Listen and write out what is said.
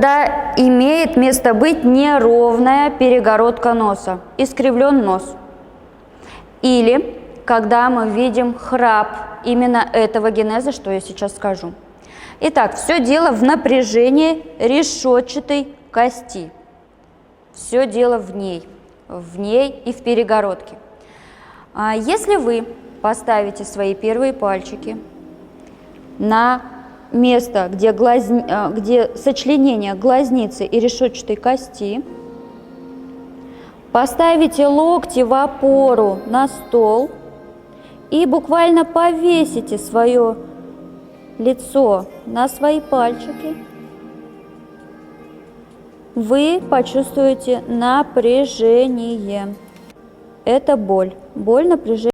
Когда имеет место быть неровная перегородка носа, искривлен нос. Или когда мы видим храп именно этого генеза, что я сейчас скажу. Итак, все дело в напряжении решетчатой кости. Все дело в ней и в перегородке. Если вы поставите свои первые пальчики на место, где сочленение глазницы и решетчатой кости, поставите локти в опору на стол и буквально повесите свое лицо на свои пальчики, вы почувствуете напряжение. Это боль, напряжение.